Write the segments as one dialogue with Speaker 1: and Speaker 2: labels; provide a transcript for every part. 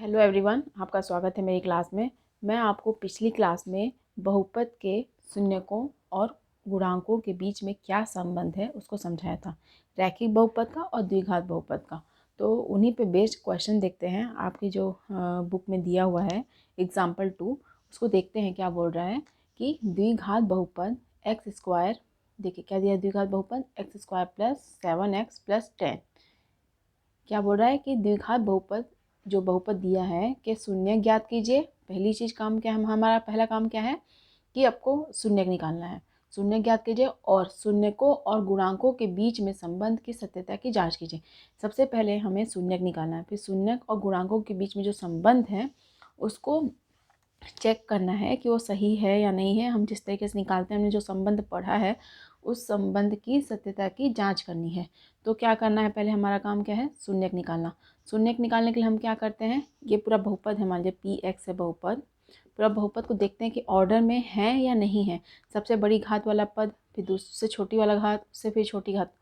Speaker 1: Hello everyone, आपका स्वागत है मेरी क्लास में। मैं आपको पिछली क्लास में बहुपद के शून्यकों और गुणांकों के बीच में क्या संबंध है उसको समझाया था, रैखिक बहुपद का और द्विघात बहुपद का। तो उन्हीं पे बेस्ड क्वेश्चन देखते हैं। आपकी जो बुक में दिया हुआ है एग्जाम्पल 2, उसको देखते हैं क्या बोल रहा है कि द्विघात बहुपद एक्स स्क्वायर। देखिए क्या दिया है, द्विघात बहुपद x square plus 7x plus 10। क्या बोल रहा है कि द्विघात बहुपद जो बहुपद दिया है कि शून्य ज्ञात कीजिए। पहली चीज़ काम क्या है, हमारा पहला काम क्या है कि आपको शून्य निकालना है। शून्य ज्ञात कीजिए और शून्यकों और गुणांकों के बीच में संबंध की सत्यता की जांच कीजिए। सबसे पहले हमें शून्य निकालना है, फिर शून्य और गुणांकों के बीच में जो संबंध है उसको चेक करना है कि वो सही है या नहीं है। हम जिस तरीके से निकालते हैं, हमने जो संबंध पढ़ा है उस संबंध की सत्यता की जांच करनी है। तो क्या करना है, पहले हमारा काम क्या है, शून्यक निकालना। शून्यक निकालने के लिए हम क्या करते हैं, ये पूरा बहुपद है, मान लीजिए पी एक्स है बहुपद। पूरा बहुपद को देखते हैं कि ऑर्डर में है या नहीं है। सबसे बड़ी घात वाला पद, फिर दूसरे छोटी वाला घात, उससे फिर छोटी घात,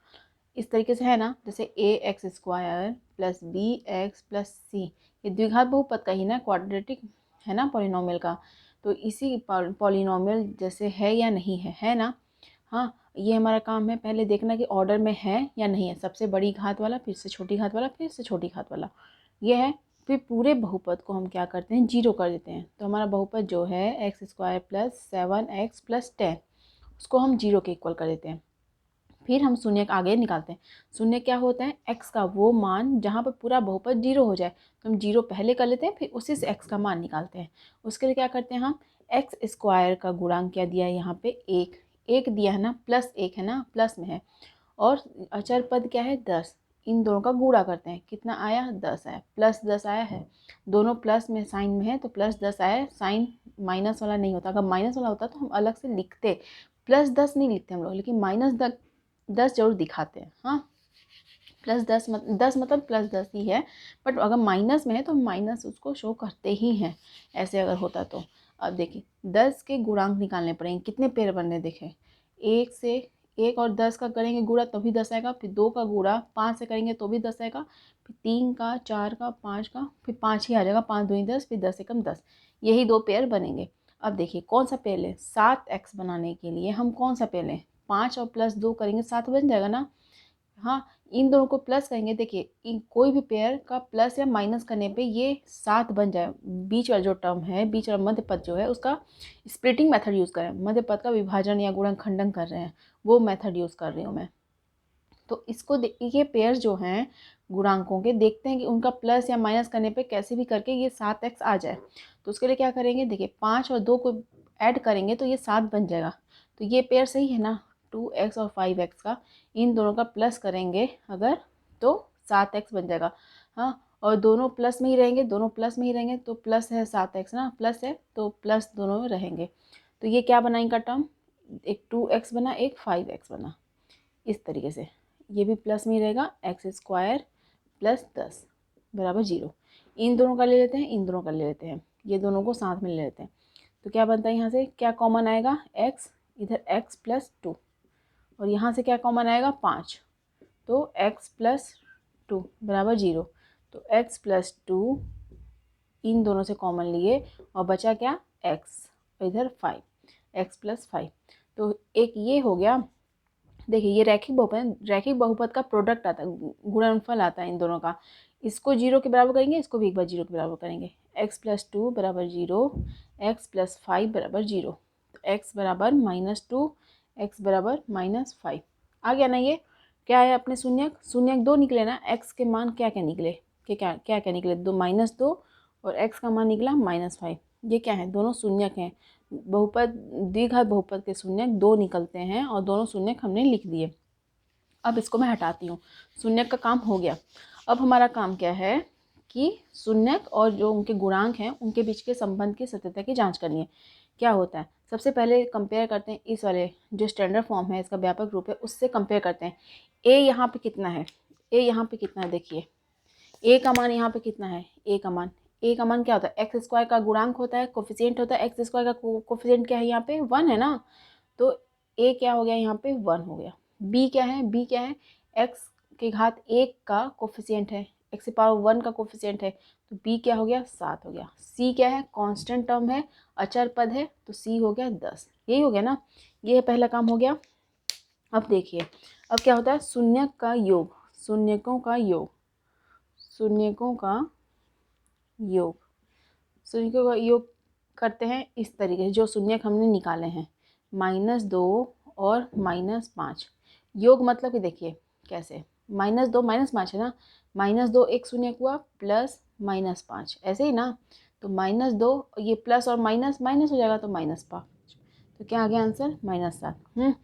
Speaker 1: इस तरीके से है ना। जैसे a x square plus b x plus c, ये द्विघात बहुपद का ही ना, क्वाड्रेटिक है ना, पॉलिनोमियल का। तो इसी पॉलिनोमियल जैसे है या नहीं है ना। हाँ, ये हमारा काम है पहले देखना कि ऑर्डर में है या नहीं है। सबसे बड़ी घात वाला, फिर से छोटी घात वाला, फिर से छोटी घात वाला, ये है। फिर पूरे बहुपद को हम क्या करते हैं, जीरो कर देते हैं। तो हमारा बहुपद जो है x square plus 7x plus 10, उसको हम जीरो के इक्वल कर देते हैं। फिर हम शून्य आगे निकालते हैं। शून्य क्या होता है, x का वो मान जहाँ पर पूरा बहुपद जीरो हो जाए। तो हम जीरो पहले कर लेते हैं, फिर उसी से x का मान निकालते हैं। उसके लिए क्या करते हैं हम, एक्स स्क्वायर का गुणांक क्या दिया है यहाँ पे, एक दिया है ना, प्लस एक है ना, प्लस में है। और अचर पद क्या है, 10। इन दोनों का गुणा करते हैं, कितना आया, 10 आया, प्लस 10 आया है। दोनों प्लस में साइन में है तो प्लस 10 आया। साइन माइनस वाला नहीं होता, अगर माइनस वाला होता तो हम अलग से लिखते, प्लस 10 नहीं लिखते हम लोग, लेकिन माइनस 10 जरूर दिखाते हैं। हाँ, प्लस 10 10 मतलब प्लस 10 ही है, बट अगर माइनस में है तो माइनस उसको शो करते ही हैं, ऐसे अगर होता तो। अब देखिए 10 के गुणांक निकालने पड़ेंगे, कितने पेड़ बनने देखें, एक से, एक और 10 का करेंगे गुणा तो भी 10 आएगा, फिर 2 का गुणा 5 से करेंगे तो भी 10 आएगा, फिर 3 का, 4 का, 5 का, फिर 5 ही आ जाएगा, 5 दूनी 10, फिर 10 एकम 10, यही दो पेयर बनेंगे। अब देखिए कौन सा पेड़ लें, 7x बनाने के लिए हम कौन सा पेड़ लें, 5 और प्लस 2 करेंगे 7 बन जाएगा ना। हाँ, इन दोनों को प्लस करेंगे, देखिए इन कोई भी पेयर का प्लस या माइनस करने पे ये 7 बन जाए। बीच वाला जो टर्म है, बीच वाला मध्य पद जो है, उसका स्प्लिटिंग मेथड यूज़ करें। मध्य पद का विभाजन या गुणनखंडन कर रहे हैं, वो मेथड यूज़ कर रही हूँ मैं। तो इसको ये पेयर जो हैं गुणांकों के, देखते हैं कि उनका प्लस या माइनस करने पे कैसे भी करके ये 7x आ जाए। तो उसके लिए क्या करेंगे, देखिए 5 और 2 को ऐड करेंगे तो ये 7 बन जाएगा। तो ये पेयर सही है ना, 2x और 5x का, इन दोनों का प्लस करेंगे अगर तो 7x बन जाएगा। हाँ, और दोनों प्लस में ही रहेंगे, दोनों प्लस में ही रहेंगे, तो प्लस है 7x ना, प्लस है तो प्लस दोनों में रहेंगे। तो ये क्या बना इनका टर्म, एक 2x बना, एक 5x बना। इस तरीके से ये भी प्लस में ही रहेगा, एक्स स्क्वायर प्लस 10 बराबर 0। इन दोनों का ले लेते हैं, इन दोनों का ले लेते हैं, ये दोनों को साथ में ले लेते हैं। तो क्या बनता है, यहाँ से क्या कॉमन आएगा, x, इधर x प्लस 2, और यहाँ से क्या कॉमन आएगा, 5। तो x प्लस 2 बराबर 0। तो x प्लस 2 इन दोनों से कॉमन लिए और बचा क्या, x, और इधर 5, x प्लस 5। तो एक ये हो गया। देखिए ये रैखिक बहुपद का प्रोडक्ट आता है, गुणनफल आता है इन दोनों का। इसको 0 के बराबर करेंगे, इसको भी एक बार 0 के बराबर करेंगे। x प्लस 2 बराबर 0, एक्स प्लस 5 बराबर 0। तो x बराबर -2, x बराबर -5 आ गया ना। ये क्या है, अपने शून्यक, शून्यक 2 निकले ना। x के मान क्या क्या निकले, क्या क्या क्या निकले, 2 -2, और x का मान निकला -5। ये क्या है, दोनों शून्यक हैं। बहुपद, द्विघात बहुपद के शून्यक 2 निकलते हैं और दोनों शून्यक हमने लिख दिए। अब इसको मैं हटाती हूँ, शून्यक का काम हो गया। अब हमारा काम क्या है कि शून्यक और जो उनके गुणांक हैं उनके बीच के संबंध की सत्यता की जांच करनी है। क्या होता है, सबसे पहले कंपेयर करते हैं, इस वाले जो स्टैंडर्ड फॉर्म है, इसका व्यापक रूप है, उससे कंपेयर करते हैं। ए यहाँ पे कितना है, ए यहाँ पे कितना है, देखिए ए का मान यहाँ पे कितना है, ए का मान क्या होता है, एक्स स्क्वायर का गुणांक होता है, कोफिशिएंट होता है। एक्स स्क्वायर का कोफिशिएंट क्या है, यहाँ पे 1 है ना। तो ए क्या हो गया, यहाँ पे 1 हो गया। बी क्या है, एक्स की घात 1 का कोफिशिएंट है, x की पावर 1 का कोफिशिएंट है, तो b क्या हो गया 7 हो गया। c क्या है कांस्टेंट टर्म है, अचर पद है, तो c हो गया 10। यही हो गया ना, ये पहला काम हो गया। अब देखिए अब क्या होता है, शून्यक का योग, शून्यकों का योग, शून्यकों का योग, शून्यकों का योग करते हैं इस तरीके से, जो शून्यक हमने निकाले हैं -2 और -5। योग मतलब कि देखिए कैसे, -2 -5 है ना, -2 एक शून्यक हुआ प्लस -5, ऐसे ही ना, तो -2 ये प्लस और माइनस माइनस हो जाएगा तो -5, तो क्या आ गया आंसर -7।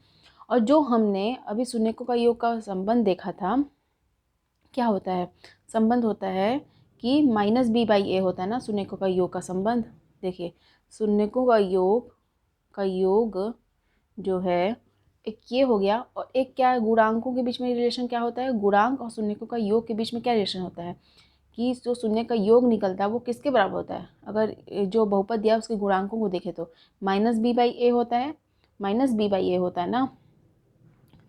Speaker 1: और जो हमने अभी शून्यकों का योग का संबंध देखा था, क्या होता है, संबंध होता है कि -b/a होता है ना शून्यकों का योग का संबंध। देखिए शून्यकों का योग जो है एक ये हो गया, और एक क्या है, गुणांकों के बीच में रिलेशन क्या होता है, गुणांक और शून्यकों का योग के बीच में क्या रिलेशन होता है कि जो शून्य का योग निकलता है वो किसके बराबर होता है। अगर जो बहुपद दिया उसके गुणांकों को देखें तो -b/a होता है, -b/a होता है ना,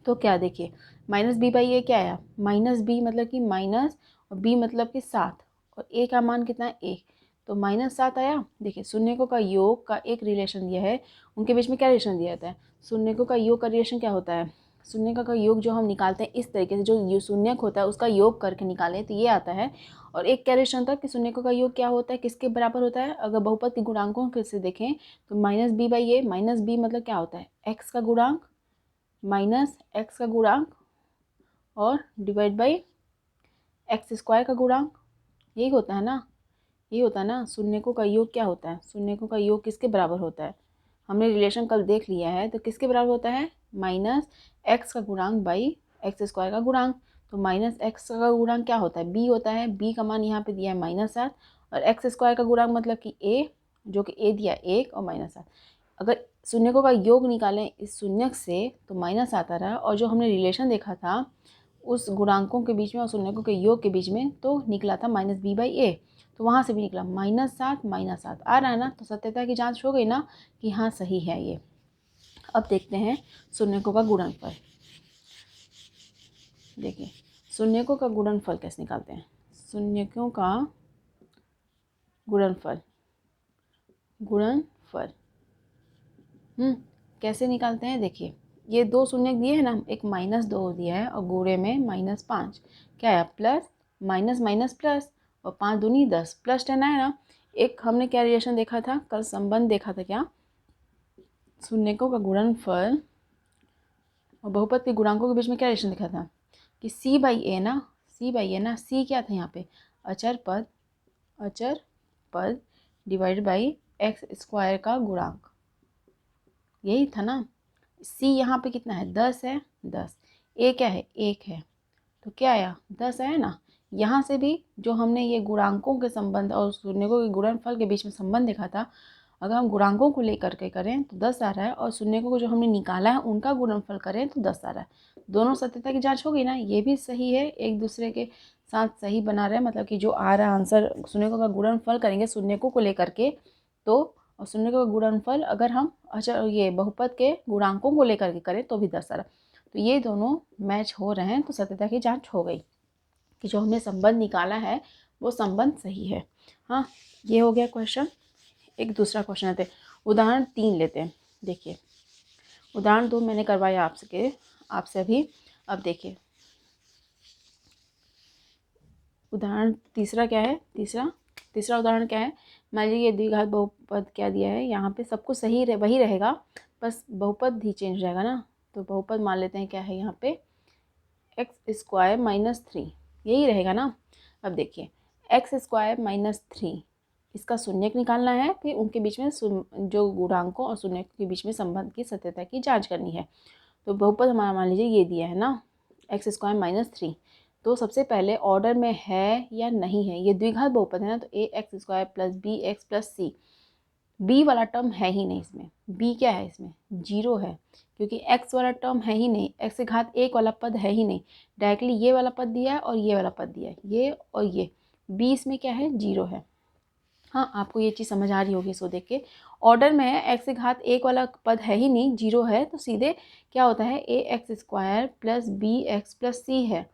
Speaker 1: तो क्या देखिए -b/a क्या आया, -b मतलब कि माइनस और b मतलब कि 7, और a का मान कितना है 1, तो -7 आया। देखिए शून्यकों का योग का एक रिलेशन दिया है, उनके बीच में क्या रिलेशन दिया जाता है, शून्यकों का योग का रिलेशन क्या होता है, शून्यकों का योग जो हम निकालते हैं इस तरीके से, जो शून्यक होता है उसका योग करके निकालें तो ये आता है। और एक क्या रिलेशन था कि शून्यकों का योग क्या होता है, किसके बराबर होता है, अगर बहुपद के गुणांकों से देखें तो -b/a, -b मतलब क्या होता है x का गुणांक माइनस x का गुणांक और डिवाइड बाई x² का गुणांक, यही होता है ना, यही होता है ना। शून्यकों का योग क्या होता है, शून्यकों का योग किसके बराबर होता है, हमने रिलेशन कल देख लिया है, तो किसके बराबर होता है -x का गुणांक बाई x² का गुणांक। तो -x का गुणांक क्या होता है, b होता है, b का मान यहाँ पे दिया है -7, और x² का गुणांक मतलब कि a, जो कि a दिया 1 और -7। अगर शून्यकों का योग निकालें इस शून्यक से तो -7 आ रहा है, और जो हमने रिलेशन देखा था उस गुणांकों के बीच में और शून्यकों के योग के बीच में तो निकला था -b/a, तो वहाँ से भी निकला -7 आ रहा है ना, तो सत्यता की जांच हो गई ना कि हाँ सही है ये। अब देखते हैं शून्यकों का गुणनफल। देखिए शून्यकों का गुणनफल कैसे निकालते हैं, शून्यकों का गुणनफल, कैसे निकालते हैं। देखिए ये दो शून्य दिए हैं ना, एक -2 दिया है और गुणे में -5, क्या आया प्लस माइनस माइनस प्लस, और 5 दूनी 10 +10 आया ना। एक हमने क्या रिलेशन देखा था कल, संबंध देखा था क्या, शून्यकों का गुणनफल और बहुपद के गुणांकों के बीच में क्या रिलेशन देखा था कि c/a ना, c क्या था यहाँ पे अचर पद डिवाइड बाई x² का गुणांक, यही था ना। c यहाँ पे कितना है 10 है, 10, a क्या है 1 है, तो क्या आया 10 आया ना। यहाँ से भी जो हमने ये गुणांकों के संबंध और शून्यकों के गुणनफल के बीच में संबंध देखा था, अगर हम गुणांकों को लेकर के करें तो 10 आ रहा है, और शून्यकों को जो हमने निकाला है उनका गुणनफल करें तो 10 आ रहा है। दोनों सत्यता की जांच हो गई ना, ये भी सही है, एक दूसरे के साथ सही बना रहे हैं, मतलब कि जो आ रहा है आंसर शून्यकों का गुणनफल करेंगे शून्यकों को लेकर के तो, और शून्यकों का गुणनफल अगर हम अच्छा ये बहुपद के गुणांकों को लेकर के करें तो भी 10 आ रहा है। तो ये दोनों मैच हो रहे हैं, तो सत्यता की जांच हो गई कि जो हमने संबंध निकाला है वो संबंध सही है। हाँ ये हो गया क्वेश्चन। एक दूसरा क्वेश्चन आते हैं, उदाहरण 3 लेते हैं। देखिए उदाहरण 2 मैंने करवाया आपसे अभी। अब देखिए उदाहरण तीसरा क्या है, तीसरा उदाहरण क्या है, मान लीजिए ये द्विघात बहुपद क्या दिया है, यहाँ पे सब कुछ सही वही रहेगा, बस बहुपद ही चेंज रहेगा ना। तो बहुपद मान लेते हैं क्या है यहाँ पे x² -3, यही रहेगा ना। अब देखिए x² -3 इसका शून्यक निकालना है, फिर उनके बीच में जो गुणांकों और शून्यक के बीच में संबंध की सत्यता की जांच करनी है। तो बहुपद हमारा मान लीजिए ये दिया है ना x² -3, तो सबसे पहले ऑर्डर में है या नहीं है, ये द्विघात बहुपद है ना, तो ax² + bx + c, b वाला टर्म है ही नहीं इसमें, b क्या है इसमें 0 है, क्योंकि x वाला टर्म है ही नहीं, x⁴ वाला पद है ही नहीं, डायरेक्टली ये वाला पद दिया है और ये वाला पद दिया है, ये और ये, b इसमें क्या है 0 है। हाँ आपको ये चीज़ समझ आ रही होगी इसको देख के। ऑर्डर में है x⁴ वाला पद है ही नहीं, 0 है, तो सीधे क्या होता है ax² + bx + c है,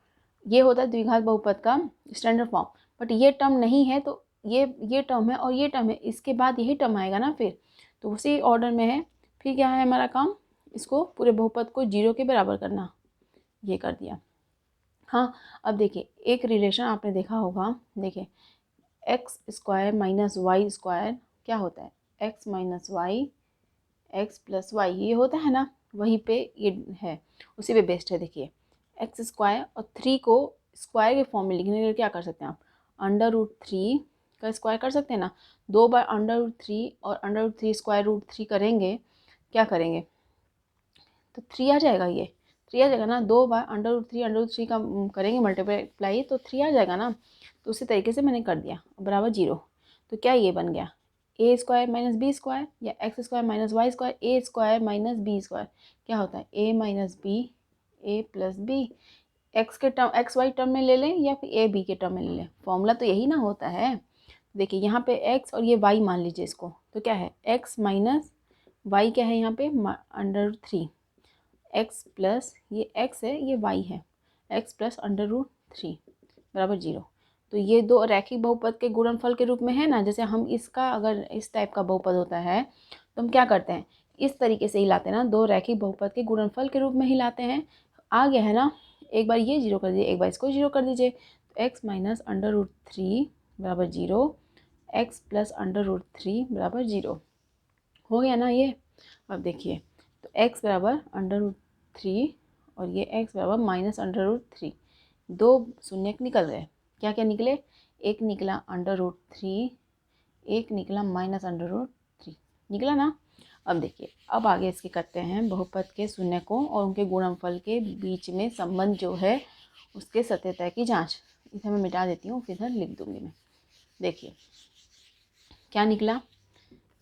Speaker 1: ये होता है द्विघात बहुपद का स्टैंडर्ड फॉर्म, बट ये टर्म नहीं है तो ये टर्म है और ये टर्म है, इसके बाद यही टर्म आएगा ना फिर, तो उसी ऑर्डर में है। फिर क्या है हमारा काम, इसको पूरे बहुपद को 0 के बराबर करना, ये कर दिया। हाँ, अब देखिए एक रिलेशन आपने देखा होगा, देखिए x square minus y square क्या होता है, x minus y x plus y, ये होता है ना, वहीं पे ये है, उसी पे बेस्ड है। देखिए एक्स स्क्वायर और 3 को स्क्वायर के फॉर्म में लिखने के लिए क्या कर सकते हैं आप, √3 का स्क्वायर कर सकते हैं ना, 2 बार √3 और √3 स्क्वायर √3 करेंगे, क्या करेंगे तो 3 आ जाएगा, ये 3 आ जाएगा ना, 2 बार √3 का करेंगे मल्टीप्लाई तो 3 आ जाएगा ना, तो उसी तरीके से मैंने कर दिया बराबर 0। तो क्या ये बन गया a square minus b square, या x square minus y square, a square minus b square क्या होता है a minus b a plus b, x के टर्म एक्स वाई टर्म में ले लें या फिर ए बी के टर्म में ले लें, फॉर्मूला तो यही ना होता है। देखिए यहाँ पे एक्स और ये वाई मान लीजिए इसको, तो क्या है एक्स माइनस वाई क्या है यहाँ पे √3, एक्स प्लस ये एक्स है ये वाई है, एक्स प्लस √3 बराबर 0। तो ये दो रैखिक बहुपद के गुणनफल के रूप में है ना, जैसे हम इसका अगर इस टाइप का बहुपद होता है तो हम क्या करते हैं, इस तरीके से ही लाते हैं ना, दो रैखिक बहुपद के गुणनफल के रूप में ही लाते हैं। आ गया है ना, एक बार ये 0 कर दीजिए, एक बार इसको 0 कर दीजिए, तो एक्स माइनस √3 बराबर 0, एक्स प्लस √3 बराबर 0 हो गया ना ये। अब देखिए तो x बराबर √3 और ये x बराबर माइनस √3, दो शून्य निकल गए, क्या क्या निकले, एक निकला √3, एक निकला माइनस √3 निकला ना। अब देखिए अब आगे इसके करते हैं बहुपद के शून्यकों और उनके गुणनफल के बीच में संबंध जो है उसके सत्यता की जांच। इसे मैं मिटा देती हूँ, फिर लिख दूंगी मैं। देखिए क्या निकला,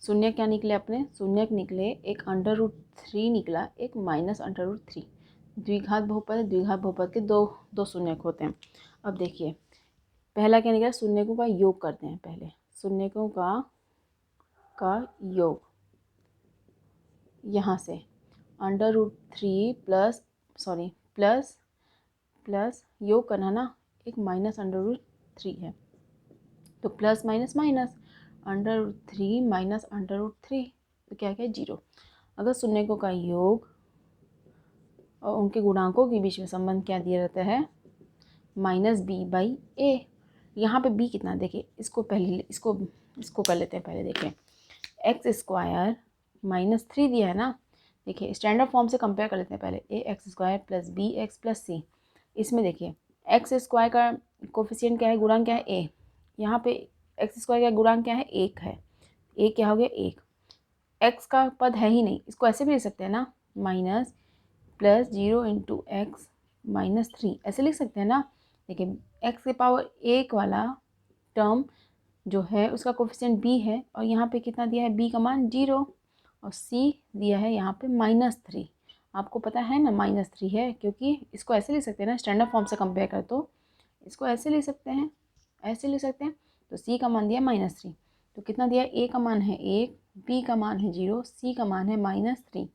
Speaker 1: शून्य क्या निकले अपने, शून्य निकले एक √3 निकला, एक माइनस √3, द्विघात बहुपद है, द्विघात बहुपद के दो शून्यक होते हैं। अब देखिए पहला क्या निकला, शून्यकों का योग करते हैं, पहले शून्यकों का योग, यहाँ से √3 प्लस योग करना ना, एक माइनस √3 है, तो प्लस माइनस माइनस √3 माइनस √3 तो क्या क्या 0। अगर शून्यकों का योग और उनके गुणांकों के बीच में संबंध क्या दिया रहता है, -b/a। यहाँ पे b कितना, देखिए इसको पहले इसको कर लेते हैं पहले। देखिए एक्स स्क्वायर -3 दिया है ना, देखिए स्टैंडर्ड फॉर्म से कंपेयर कर लेते हैं पहले, a x square plus b x plus c. इसमें देखिए एक्स स्क्वायर का कोफिशिएंट क्या है, गुणांक क्या है ए, यहाँ पे एक्स स्क्वायर का गुणांक क्या है 1 है, ए क्या हो गया 1, एक्स का पद है ही नहीं, इसको ऐसे भी लिख सकते हैं ना, माइनस प्लस 0 इंटू एक्स -3 ऐसे लिख सकते हैं ना। देखिए एक्स के पावर 1 वाला टर्म जो है उसका कोफिशिएंट b है, और यहाँ पे कितना दिया है b का मान 0, और c दिया है यहाँ पे -3। आपको पता है ना -3 है, क्योंकि इसको ऐसे लिख सकते हैं ना, स्टैंडर्ड फॉर्म से कंपेयर कर तो इसको ऐसे लिख सकते हैं, ऐसे लिख सकते हैं। तो c का मान दिया -3, तो कितना दिया, a का मान है 1, b का मान है 0, c का मान है -3।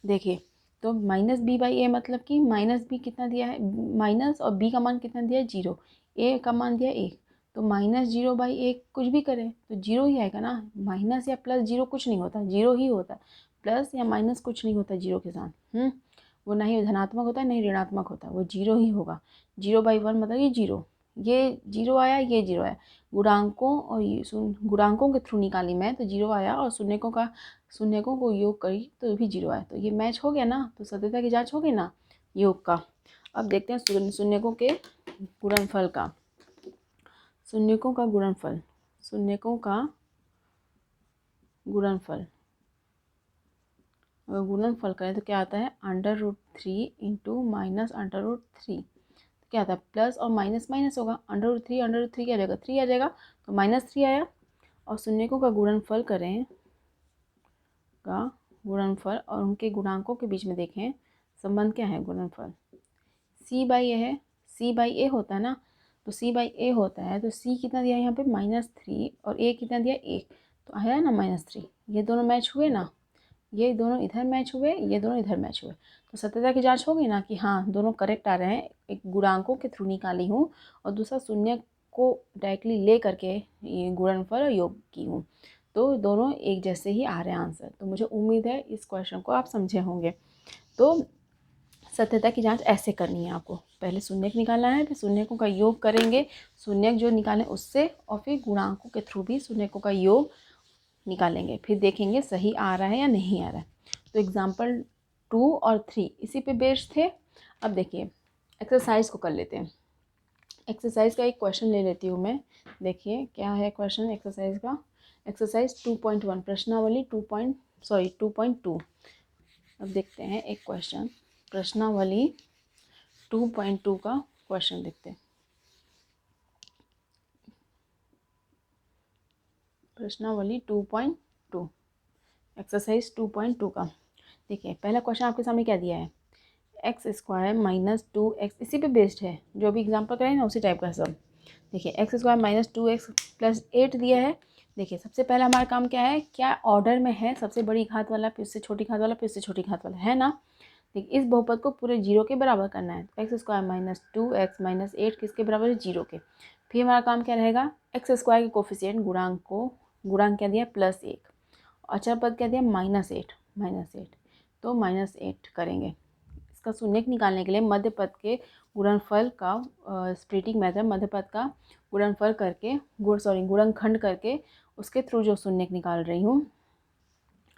Speaker 1: देखिए तो -b/a मतलब कि -b कितना दिया है माइनस, और b का मान कितना दिया है 0, a का मान दिया 1, तो -0/1 कुछ भी करें तो 0 ही आएगा ना, माइनस या प्लस 0 कुछ नहीं होता, 0 ही होता, प्लस या माइनस कुछ नहीं होता 0 के साथ। वो ना ही धनात्मक होता है ना ही ऋणात्मक होता है, वो 0 ही होगा। 0/1 मतलब ये 0, ये 0 आया, ये 0 आया, गुणांकों और गुणांकों के थ्रू निकाली मैं तो 0 आया, और शून्यकों को योग करी तो भी 0 आया, तो ये मैच हो गया ना, तो सत्यता की जांच हो गई ना योग का। अब देखते हैं शून्यकों के गुणनफल का, शून्यकों का गुणनफल, शून्यकों का गुणनफल, अगर गुणनफल करें तो क्या आता है √3 इंटू माइनस √3, क्या आता है प्लस और माइनस माइनस होगा, √3 क्या आ जाएगा 3 आ जाएगा, तो -3 आया। और शून्यकों का गुणनफल करें और उनके गुणांकों के बीच में देखें संबंध क्या है, गुणनफल c/a है, c/a होता है ना, तो c/a होता है, तो c कितना दिया यहाँ पे -3 और a कितना दिया 1, तो आया ना -3, ये दोनों मैच हुए ना, ये दोनों इधर मैच हुए, ये दोनों इधर मैच हुए, तो सत्यता की जांच होगी ना कि हाँ दोनों करेक्ट आ रहे हैं। एक गुणांकों के थ्रू निकाली हूँ और दूसरा शून्य को डायरेक्टली ले करके ये गुणनफल और योग की हूँ, तो दोनों एक जैसे ही आ रहे हैं आंसर। तो मुझे उम्मीद है इस क्वेश्चन को आप समझे होंगे। तो सत्यता की जांच ऐसे करनी है आपको, पहले शून्यक निकालना है, फिर शून्यकों का योग करेंगे, शून्यक जो निकालें उससे, और फिर गुणांकों के थ्रू भी शून्यकों का योग निकालेंगे, फिर देखेंगे सही आ रहा है या नहीं आ रहा है। तो एग्जाम्पल 2 और 3 इसी पे बेस्ड थे। अब देखिए एक्सरसाइज को कर लेते हैं। एक्सरसाइज का एक क्वेश्चन ले लेती हूँ मैं। देखिए क्या है क्वेश्चन एक्सरसाइज का। एक्सरसाइज 2.1 प्रश्नावली 2.2। अब देखते हैं एक क्वेश्चन प्रश्नावली 2.2 का क्वेश्चन देखते हैं। प्रश्नावली 2.2 एक्सरसाइज 2.2 का देखिए पहला क्वेश्चन आपके सामने क्या दिया है, एक्स स्क्वायर माइनस 2x, इसी पे बेस्ड है, जो भी एग्जाम्पल करें ना उसी टाइप का सब। देखिए x square minus 2x plus 8 दिया है। देखिए सबसे पहला हमारा काम क्या है, क्या ऑर्डर में है, सबसे बड़ी घात वाला फिर उससे छोटी घात वाला फिर उससे छोटी घात वाला, है ना। देखिए इस बहुपद को पूरे जीरो के बराबर करना है। X square minus 2x minus 8 किसके बराबर है, जीरो के। फिर हमारा काम क्या रहेगा, एक्स स्क्वायर के कोफिशिएंट गुणांक क्या दिया +1, अचर पद क्या दिया -8, तो -8 करेंगे। इसका शून्यक निकालने के लिए मध्य पद के गुणनफल का स्प्लिटिंग मेथड, मध्य पद का गुणनफल करके गुणनखंड करके उसके थ्रू जो शून्यक निकाल रही हूँ।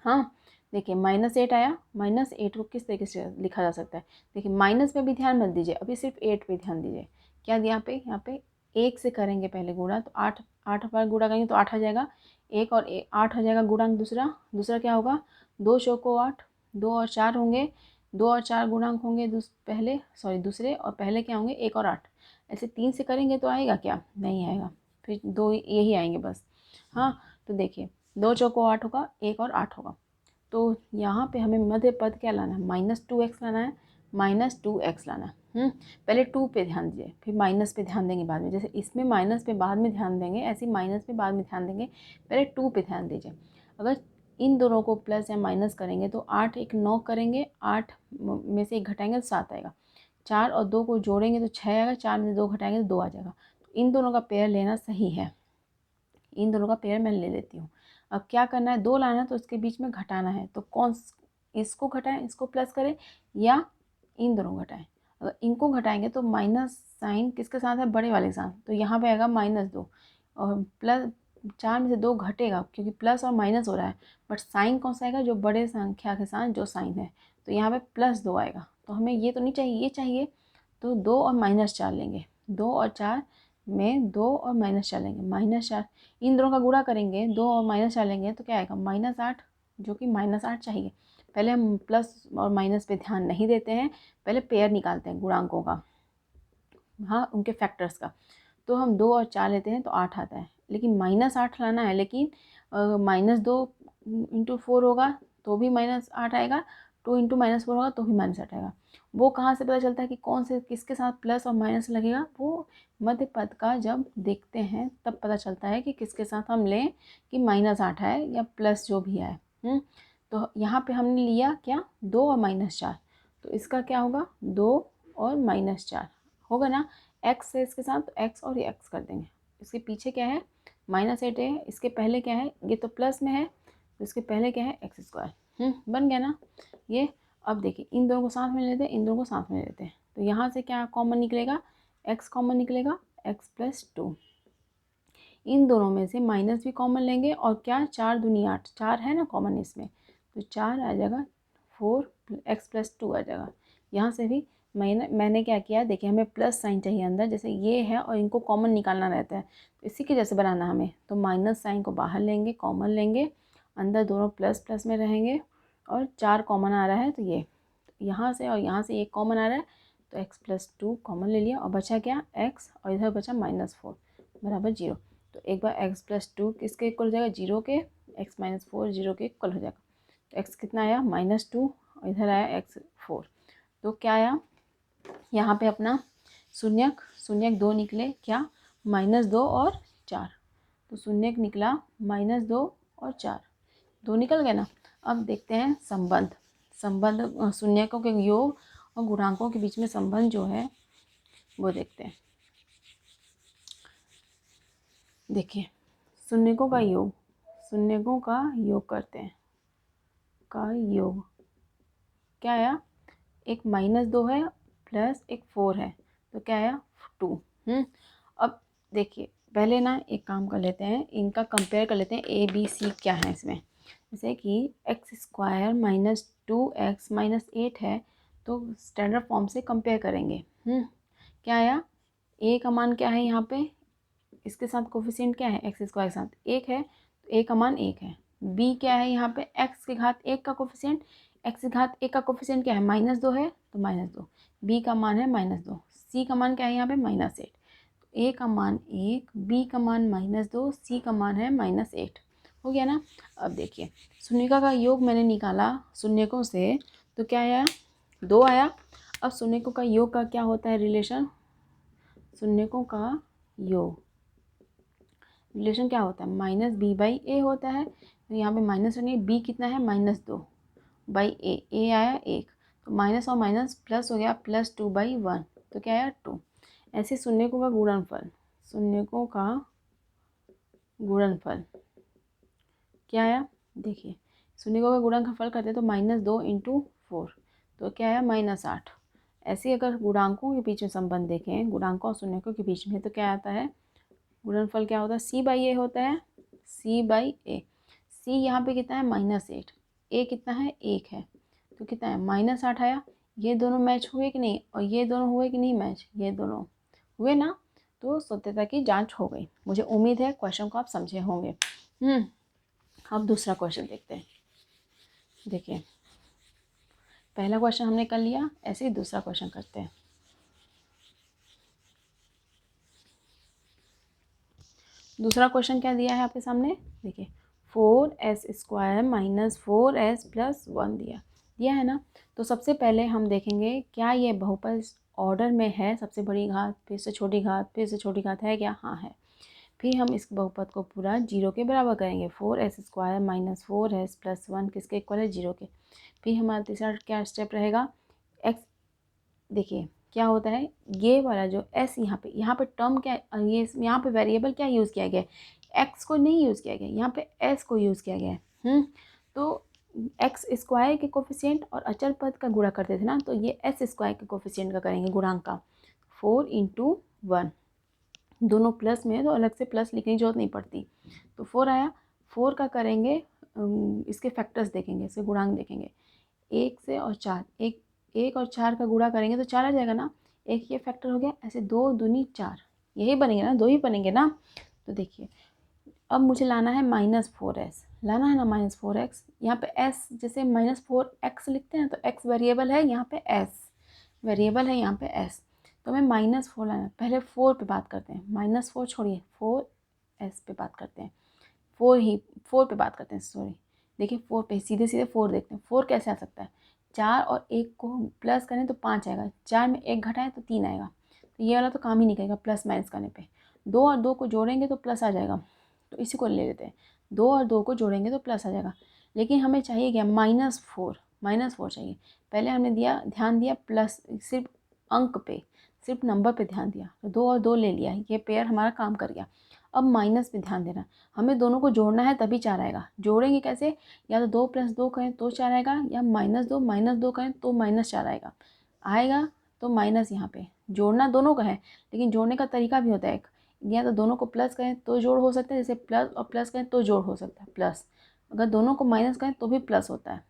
Speaker 1: हाँ देखिए -8 आया, -8 को किस तरीके से लिखा जा सकता है। देखिए माइनस पे भी ध्यान मत दीजिए, अभी सिर्फ 8 पे ध्यान दीजिए। क्या दिया यहाँ पे 1 से करेंगे पहले गुणा, तो 8 बार गुणा करेंगे तो 8 आ जाएगा, 1 और 8 आ जाएगा गुणांक। दूसरा क्या होगा, 2 चौको 8, 2 और 4 होंगे, 2 और 4 गुणांक होंगे दूसरे, और पहले क्या होंगे 1 और 8। ऐसे 3 से करेंगे तो आएगा क्या, नहीं आएगा, फिर 2 यही आएंगे बस। हाँ तो देखिए 2 चौको 8 होगा, 1 और 8 होगा, तो यहाँ पे हमें मध्य पद क्या लाना है, -2x लाना है, -2x लाना है। पहले 2 पे ध्यान दीजिए, फिर माइनस पे ध्यान देंगे बाद में। जैसे इसमें माइनस पे बाद में ध्यान देंगे, ऐसे माइनस पे बाद में ध्यान देंगे, पहले 2 पे ध्यान दीजिए। अगर इन दोनों को प्लस या माइनस करेंगे तो 8 1 9 करेंगे, 8 में से 1 घटाएंगे तो 7 आएगा, 4 और 2 को जोड़ेंगे तो 6 आएगा, 4 में से 2 घटाएंगे तो 2 आ जाएगा। तो इन दोनों का पेयर लेना सही है, इन दोनों का पेयर मैं ले लेती हूँ। अब क्या करना है, 2 लाना है तो इसके बीच में घटाना है, तो कौन इसको घटाएं, इसको प्लस करें या इन दोनों घटाएं। अगर इनको घटाएंगे तो माइनस साइन किसके साथ है, बड़े वाले के साथ, तो यहाँ पे आएगा -2 और प्लस 4 में से 2 घटेगा क्योंकि प्लस और माइनस हो रहा है, बट साइन कौन सा आएगा, जो बड़े संख्या के साथ जो साइन है, तो यहाँ पे +2 आएगा। तो हमें ये तो नहीं चाहिए, ये चाहिए, तो 2 और -4 लेंगे, 2 और 4 में 2 और -4 लेंगे, -4 इन दोनों का गुणा करेंगे, 2 और -4 लेंगे तो क्या आएगा -8, जो कि -8 चाहिए। पहले हम प्लस और माइनस पे ध्यान नहीं देते हैं, पहले पेयर निकालते हैं गुणांकों का, हाँ उनके फैक्टर्स का। तो हम 2 और 4 लेते हैं तो 8 आता है, लेकिन -8 लाना है, लेकिन -2 × 4 होगा तो भी -8 आएगा, 2 × -4 होगा तो भी -8 आएगा। वो कहाँ से पता चलता है कि कौन से किसके साथ प्लस और माइनस लगेगा, वो मध्य पद का जब देखते हैं तब पता चलता है कि किसके साथ हम लें कि -8 आए या प्लस जो भी आए। तो यहाँ पे हमने लिया क्या, 2 और -4, तो इसका क्या होगा 2 और -4 होगा ना, एक्स है इसके साथ, तो एक्स और ये एक्स कर देंगे। इसके पीछे क्या है, -8 है, इसके पहले क्या है, ये तो प्लस में है तो इसके पहले क्या है एक्स स्क्वायर। बन गया ना ये। अब देखिए इन दोनों को साथ में लेते हैं, इन दोनों को साथ में लेते हैं, तो यहाँ से क्या कॉमन निकलेगा, एक्स कॉमन निकलेगा, x + 2। इन दोनों में से माइनस भी कॉमन लेंगे, और क्या 4 दूनी 8, 4 है ना कॉमन इसमें, तो 4 आ जाएगा, 4 x + 2 आ जाएगा। यहाँ से भी मैंने क्या किया, देखिए हमें प्लस साइन चाहिए अंदर, जैसे ये है और इनको कॉमन निकालना रहता है, तो इसी के जैसे बनाना हमें, तो माइनस साइन को बाहर लेंगे, कॉमन लेंगे, अंदर दोनों प्लस प्लस में रहेंगे, और 4 कॉमन आ रहा है तो ये यहाँ से और यहाँ से एक कॉमन आ रहा है, तो x + 2 कॉमन ले लिया, और बचा क्या x, और इधर बचा -4 बराबर 0। तो एक बार x + 2 किसके इक्वल हो जाएगा, 0 के, x - 4 0 के इक्वल हो जाएगा। तो x कितना आया -2, और इधर आया x 4, तो क्या आया यहाँ पे अपना शून्यक 2 निकले, क्या -2 और 4, तो शून्यक निकला -2 और 4। दो निकल गए ना। अब देखते हैं संबंध। संबंध शून्यकों के योग और गुणांकों के बीच में संबंध जो है वो देखते हैं। देखिए शून्यकों का योग, शून्यकों का योग करते हैं। का योग क्या आया, एक -2 है प्लस एक 4 है, तो क्या आया 2। अब देखिए पहले ना एक काम कर लेते हैं, इनका कंपेयर कर लेते हैं ए बी सी क्या है इसमें। जैसे कि x² - 2x - 8 है, तो स्टैंडर्ड फॉर्म से कंपेयर करेंगे। क्या आया, a का मान क्या है यहाँ पे, इसके साथ कोफिशिएंट क्या है, x² के साथ 1 है, तो a का मान 1 है। b क्या है यहाँ पे, x की घात 1 का कोफिशिएंट, x की घात 1 का कोफिशिएंट क्या है, -2 है, तो -2। b का मान है -2। c का मान क्या है यहाँ पे, -8। तो a का मान 1, b का मान -2, c का मान है -8। हो गया ना। अब देखिए शून्यका का योग मैंने निकाला शून्यकों से, तो क्या आया, 2 आया। अब शून्यकों का योग का क्या होता है रिलेशन, शून्यकों का योग रिलेशन क्या होता है, -b/a होता है। तो यहाँ पे माइनस रखिए, b कितना है, -2/a, a आया 1, तो माइनस और माइनस प्लस हो गया, +2/1, तो क्या आया 2। ऐसे शून्यकों का गुणनफल, शून्यकों का गुणनफल क्या आया, देखिए शून्यकों का गुणनफल करते हैं तो -2 × 4, तो क्या आया -8। ऐसे अगर गुणांकों के बीच में संबंध देखें, गुणांकों और शून्यकों के बीच में, तो क्या आता है, गुणनफल क्या होता है, c/a होता है, c/a। c यहाँ पे कितना है, -8, a कितना है, 1 है, तो कितना है -8 आया। ये दोनों मैच हुए कि नहीं, और ये दोनों हुए कि नहीं मैच, ये दोनों हुए ना, तो सत्यता की जांच हो गई। मुझे उम्मीद है क्वेश्चन को आप समझे होंगे। अब दूसरा क्वेश्चन देखते हैं। देखिए पहला क्वेश्चन हमने कर लिया, ऐसे ही दूसरा क्वेश्चन करते हैं। दूसरा क्वेश्चन क्या दिया है आपके सामने, देखिए 4s² - 4s + 1 दिया है ना। तो सबसे पहले हम देखेंगे क्या ये बहुपद ऑर्डर में है, सबसे बड़ी घात फिर से छोटी घात फिर से छोटी घात है क्या, हाँ है। फिर हम इस बहुपद को पूरा 0 के बराबर करेंगे, 4s² - 4s + 1 किसके इक्वल है, 0 के। फिर हमारा तीसरा क्या स्टेप रहेगा, x, देखिए क्या होता है, ये वाला जो s यहाँ पे टर्म क्या, ये यहाँ पे वेरिएबल क्या यूज़ किया गया है, x को नहीं यूज़ किया गया, यहाँ पे s को यूज़ किया गया है। तो x² के कोफिशिएंट और अचर पद का गुणा करते थे ना, तो ये s² के कोफिशिएंट का करेंगे गुणांक का, 4 × 1, दोनों प्लस में है तो अलग से प्लस लिखने की जरूरत नहीं पड़ती। तो 4 आया, 4 का करेंगे, इसके फैक्टर्स देखेंगे, इसके गुणांक देखेंगे, 1 से और 4, 1 और 4 का गुणा करेंगे तो 4 आ जाएगा ना, एक ये फैक्टर हो गया, ऐसे 2 दूनी 4, यही बनेंगे ना, 2 ही बनेंगे ना। तो देखिए अब मुझे लाना है -4s, लाना है ना -4x, यहाँ पे s जैसे -4x लिखते हैं, तो x वेरिएबल है, यहाँ पे s वेरिएबल है, यहाँ पे s, तो हमें -4 लाना है। पहले 4 पे बात करते हैं, -4 छोड़िए, 4s पे बात करते हैं, 4 पे बात करते हैं, सॉरी। देखिए 4 पे सीधे 4 देखते हैं, 4 कैसे आ सकता है, 4 और 1 को प्लस करें तो 5 आएगा, 4 में 1 घटाएं तो 3 आएगा, तो ये वाला तो काम ही नहीं करेगा प्लस माइनस करने पे। 2 और 2 को जोड़ेंगे तो प्लस आ जाएगा, तो इसी को ले लेते हैं, 2 और 2 को जोड़ेंगे तो प्लस आ जाएगा। लेकिन हमें चाहिए क्या, -4 चाहिए। पहले हमने ध्यान दिया प्लस, सिर्फ अंक पे, सिर्फ नंबर पे ध्यान दिया, तो 2 और 2 ले लिया, ये पेयर हमारा काम कर गया। अब माइनस पे ध्यान देना, हमें दोनों को जोड़ना है तभी 4 आएगा। जोड़ेंगे कैसे, या तो 2 + 2 करें तो 4 आएगा, या -2 करें तो -4 आएगा तो माइनस, यहाँ पे जोड़ना दोनों का है, लेकिन जोड़ने का तरीका भी होता है एक, या तो दोनों को प्लस करें तो जोड़ हो सकता है, जैसे प्लस और प्लस करें तो जोड़ हो सकता है प्लस, अगर दोनों को माइनस करें तो भी प्लस होता है।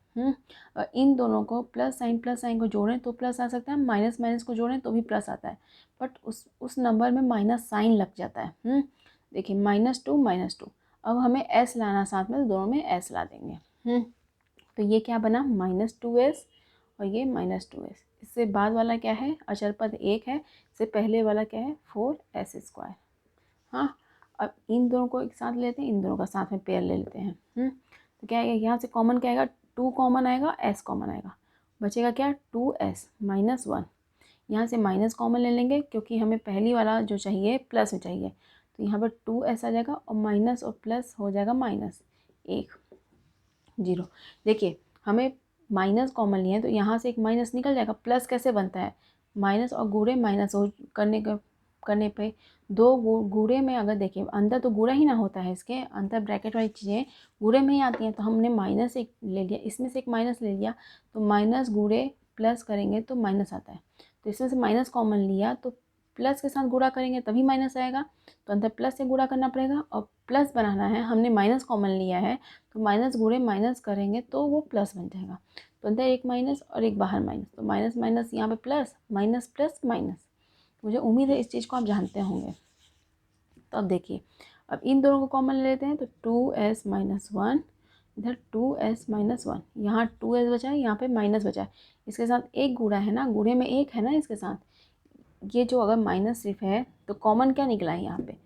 Speaker 1: और इन दोनों को प्लस साइन को जोड़ें तो प्लस आ सकता है, माइनस माइनस को जोड़ें तो भी प्लस आता है, बट उस नंबर में माइनस साइन लग जाता है। देखिए -2 अब हमें s लाना साथ में, तो दोनों में s ला देंगे। तो ये क्या बना, -2s और ये -2s। इससे बाद वाला क्या है, अचर पद 1 है, इससे पहले वाला क्या है, 4s²। हाँ, अब इन दोनों को एक साथ लेते हैं, इन दोनों का साथ में पेयर ले लेते हैं। तो क्या आएगा, यहाँ से कॉमन क्या आएगा, 2 कॉमन आएगा, s कॉमन आएगा, बचेगा क्या, 2s - 1। यहाँ से माइनस कॉमन ले लेंगे, क्योंकि हमें पहली वाला जो चाहिए प्लस में चाहिए, तो यहाँ पर 2s आ जाएगा, और माइनस और प्लस हो जाएगा -1। 0। देखिए हमें माइनस कॉमन लिया है तो यहाँ से एक माइनस निकल जाएगा। प्लस कैसे बनता है, माइनस और गुणे माइनस हो करने पे दो गुणे में अगर देखिए अंदर तो गुणा ही ना होता है, इसके अंदर ब्रैकेट वाली चीज़ें गुणे में ही आती हैं। तो हमने माइनस एक ले लिया, इसमें से एक माइनस ले लिया तो माइनस गुणे प्लस करेंगे तो माइनस आता है। तो इसमें से माइनस कॉमन लिया तो प्लस के साथ गुणा करेंगे तभी माइनस आएगा। तो अंदर प्लस से गुणा करना पड़ेगा और प्लस बनाना है, हमने माइनस कॉमन लिया है तो माइनस गुणे माइनस करेंगे तो वो प्लस बन जाएगा। तो अंदर एक माइनस और एक बाहर माइनस, तो माइनस माइनस यहाँ पे प्लस, माइनस प्लस माइनस। मुझे उम्मीद है इस चीज़ को आप जानते होंगे। तो अब देखिए अब इन दोनों को कॉमन ले लेते हैं तो 2s माइनस 1, इधर 2s माइनस 1, यहाँ 2s बचा है, यहाँ पे माइनस बचा है। इसके साथ एक गुणा है ना, गुणे में एक है ना इसके साथ। ये जो अगर माइनस सिर्फ है तो कॉमन क्या निकला है, यहाँ पे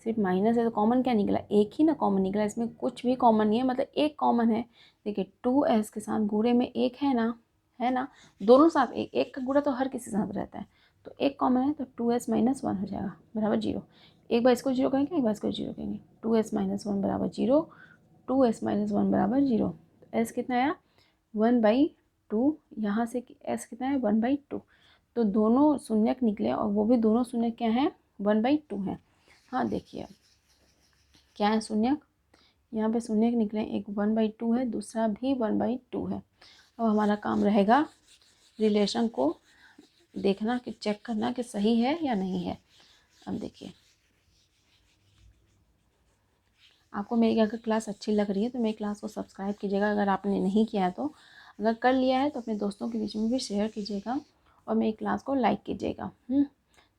Speaker 1: सिर्फ माइनस है तो कॉमन क्या निकला, एक ही ना कॉमन निकला। इसमें कुछ भी कॉमन नहीं है, मतलब एक कॉमन है। देखिए 2s के साथ गुणे में एक है ना, है ना, दोनों साथ एक, एक का गुणा तो हर किसी साथ रहता है। तो एक कॉमन है तो 2s माइनस 1 हो जाएगा बराबर 0। एक बार इसको 0 करेंगे, एक बार इसको 0 करेंगे। 2s माइनस 1 बराबर 0, 2s माइनस 1 बराबर 0। तो s कितना आया 1/2, यहाँ से s कितना है 1/2। तो दोनों शून्यक निकले और वो भी दोनों शून्यक क्या हैं 1/2 हैं। हाँ देखिए क्या है शून्यक, यहाँ पे शून्यक निकले, एक 1/2 है, दूसरा भी 1/2 है। अब हमारा काम रहेगा रिलेशन को देखना कि चेक करना कि सही है या नहीं है। अब देखिए आपको मेरी अगर क्लास अच्छी लग रही है तो मेरी क्लास को सब्सक्राइब कीजिएगा अगर आपने नहीं किया है तो। अगर कर लिया है तो अपने दोस्तों के बीच में भी शेयर कीजिएगा और मेरी क्लास को लाइक कीजिएगा।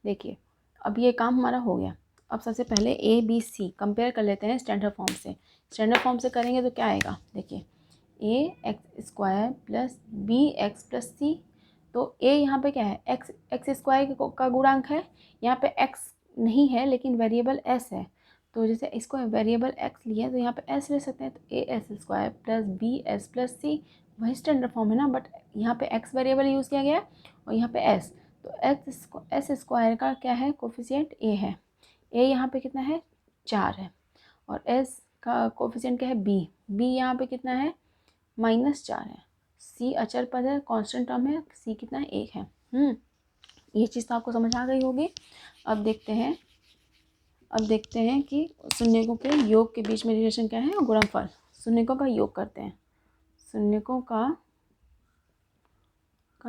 Speaker 1: देखिए अब ये काम हमारा हो गया। अब सबसे पहले ए बी सी कंपेयर कर लेते हैं स्टैंडर्ड फॉर्म से। स्टैंडर्ड फॉर्म से करेंगे तो क्या आएगा, देखिए ax² प्लस bx+c। तो a यहाँ पे क्या है x² का गुणांक है, यहाँ पे x नहीं है लेकिन वेरिएबल s है। तो जैसे इसको वेरिएबल x लिया तो यहाँ पे s ले सकते हैं। तो as² प्लस bs+c वही स्टैंडर्ड फॉर्म है ना, बट यहाँ पे x वेरिएबल यूज़ किया गया है और यहाँ पे s। तो s² का क्या है कोफिशिएंट a है, a यहाँ पे कितना है 4 है, और s का कोफिशिएंट क्या है b यहाँ पे कितना है -4 है। c अचर पद है, कांस्टेंट टर्म है, c कितना है 1 है। ये चीज़ तो आपको समझ आ गई होगी। अब देखते हैं कि शून्यकों के योग के बीच में रिलेशन क्या है और गुणनफल। शून्यकों का योग करते हैं। शून्यकों का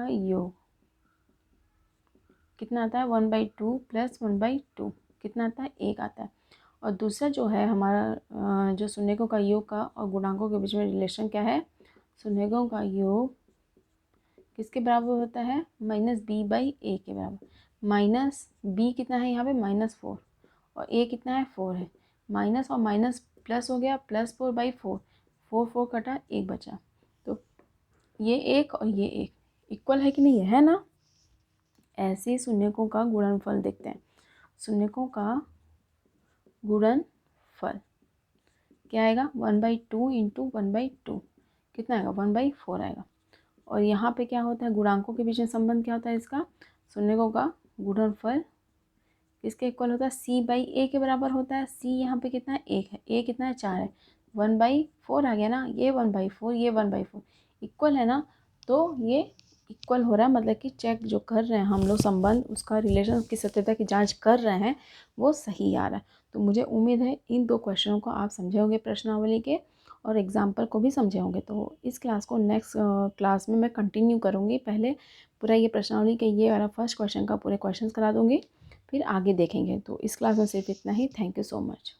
Speaker 1: योग कितना आता है 1/2 प्लस 1/2 कितना आता है 1 आता है। और दूसरा जो है हमारा जो शून्यकों का योग का और गुणांकों के बीच में रिलेशन क्या है, शून्यकों का योग किसके बराबर होता है -b/a के बराबर। माइनस b कितना है यहाँ पे -4 और a कितना है 4 है। माइनस और माइनस प्लस हो गया, +4/4, 4 कटा 1 बचा। तो ये 1 और ये 1 इक्वल है कि नहीं है ना। ऐसे शून्यकों का गुणनफल देखते हैं। शून्यकों का गुणनफल क्या आएगा 1/2 इंटू 1/2 कितना आएगा 1/4 आएगा। और यहाँ पे क्या होता है गुणांकों के बीच में संबंध क्या होता है इसका, शून्यकों का गुणनफल किसके इक्वल होता है c/a के बराबर होता है। c यहाँ पे कितना है 1 है, a कितना है 4 है, 1/4 आ गया ना, ये 1/4 ये 1/4 इक्वल है ना। तो ये इक्वल हो रहा है, मतलब कि चेक जो कर रहे हैं हम लोग संबंध उसका रिलेशन की सत्यता की जांच कर रहे हैं वो सही आ रहा है। तो मुझे उम्मीद है इन 2 क्वेश्चनों को आप समझे होंगे प्रश्नावली के और एग्जाम्पल को भी समझे होंगे। तो इस क्लास को नेक्स्ट क्लास में मैं कंटिन्यू करूँगी। पहले पूरा ये प्रश्नावली के ये वाला फर्स्ट क्वेश्चन का पूरे क्वेश्चन करा दूँगी, फिर आगे देखेंगे। तो इस क्लास में सिर्फ इतना ही। Thank you so much.